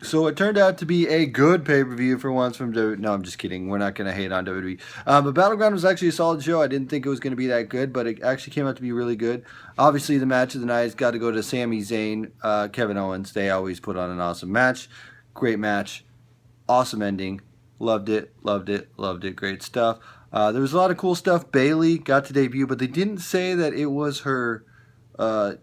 So it turned out to be a good pay-per-view for once from WWE. No, I'm just kidding. We're not going to hate on WWE. But Battleground was actually a solid show. I didn't think it was going to be that good, but it actually came out to be really good. Obviously, the match of the night has got to go to Sami Zayn, Kevin Owens. They always put on an awesome match. Great match. Awesome ending. Loved it, loved it, loved it. Great stuff. There was a lot of cool stuff. Bayley got to debut, but they didn't say that it was her.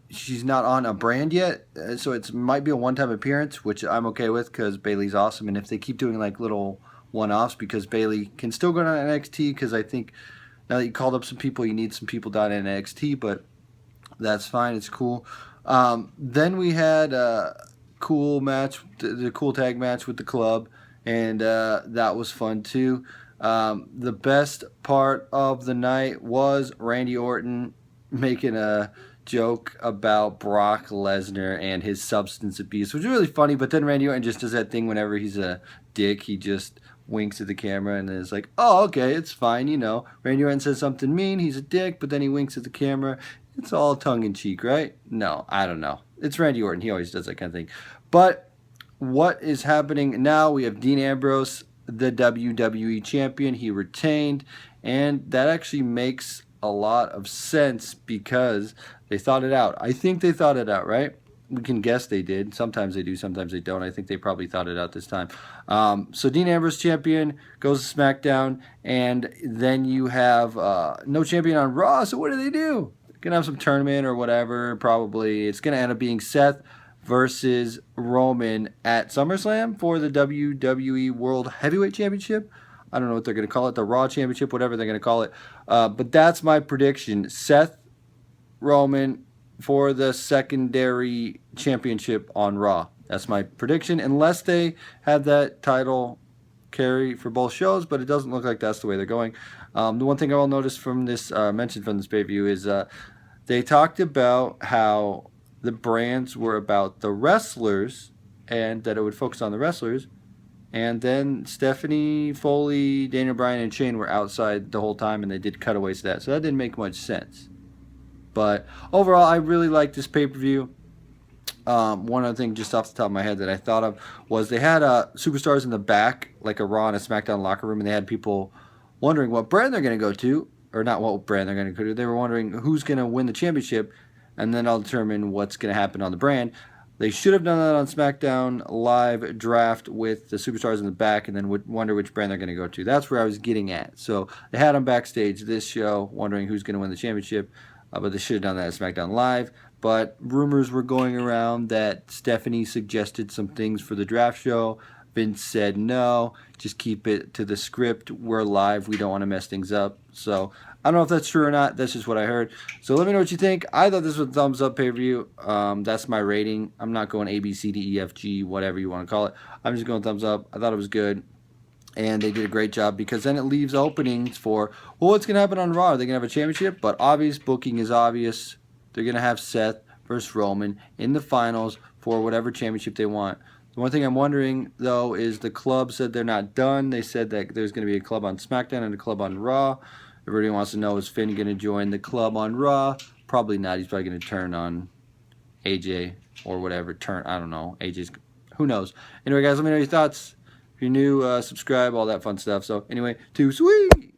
She's not on a brand yet, so it might be a one-time appearance, which I'm okay with because Bayley's awesome. And if they keep doing like little one-offs, because Bayley can still go to NXT, because I think now that you called up some people, you need some people down in NXT, but that's fine. It's cool. Then we had a cool match, the cool tag match with the club, and that was fun too. The best part of the night was Randy Orton making a joke about Brock Lesnar and his substance abuse, which is really funny. But then Randy Orton just does that thing whenever he's a dick. He just winks at the camera and is like, "Oh, okay, it's fine." Randy Orton says something mean, he's a dick, but then he winks at the camera. It's all tongue in cheek, right? No, I don't know. It's Randy Orton. He always does that kind of thing. But what is happening now? We have Dean Ambrose, the WWE champion. He retained, and that actually makes a lot of sense because they thought it out. I think they thought it out, right? We can guess they did. Sometimes they do, sometimes they don't. I think they probably thought it out this time. So Dean Ambrose champion goes to SmackDown, and then you have no champion on Raw. So what do? Gonna have some tournament or whatever. Probably it's gonna end up being Seth versus Roman at SummerSlam for the WWE World Heavyweight Championship. I don't know what they're going to call it, the Raw Championship, whatever they're going to call it. But that's my prediction. Seth Roman for the secondary championship on Raw. That's my prediction, unless they have that title carry for both shows, but it doesn't look like that's the way they're going. The one thing I will notice from this, mentioned from this pay-per-view, is they talked about how the brands were about the wrestlers and that it would focus on the wrestlers. And then Stephanie, Foley, Daniel Bryan, and Shane were outside the whole time, and they did cutaways to that. So that didn't make much sense. But overall, I really liked this pay-per-view. One other thing just off the top of my head that I thought of was they had superstars in the back, like a Raw and a SmackDown locker room, and they had people wondering what brand they're going to go to, or not what brand they're going to go to. They were wondering who's going to win the championship, and then I'll determine what's going to happen on the brand. They should have done that on SmackDown live draft with the superstars in the back, and then would wonder which brand they're going to go to. That's where I was getting at. So they had them backstage this show, wondering who's going to win the championship, but they should have done that at SmackDown live. But rumors were going around that Stephanie suggested some things for the draft show. Vince said no, just keep it to the script. We're live. We don't want to mess things up. So I don't know if that's true or not. That's just what I heard. So let me know what you think. I thought this was a thumbs up pay-per-view. That's my rating. I'm not going A, B, C, D, E, F, G, whatever you want to call it. I'm just going thumbs up. I thought it was good. And they did a great job because then it leaves openings for, well, what's going to happen on Raw? Are they going to have a championship? But obvious booking is obvious. They're going to have Seth versus Roman in the finals for whatever championship they want. The one thing I'm wondering, though, is the club said they're not done. They said that there's going to be a club on SmackDown and a club on Raw. Everybody wants to know, is Finn going to join the club on Raw? Probably not. He's probably going to turn on AJ or whatever. I don't know. AJ's, who knows? Anyway, guys, let me know your thoughts. If you're new, subscribe, all that fun stuff. So, anyway, too sweet.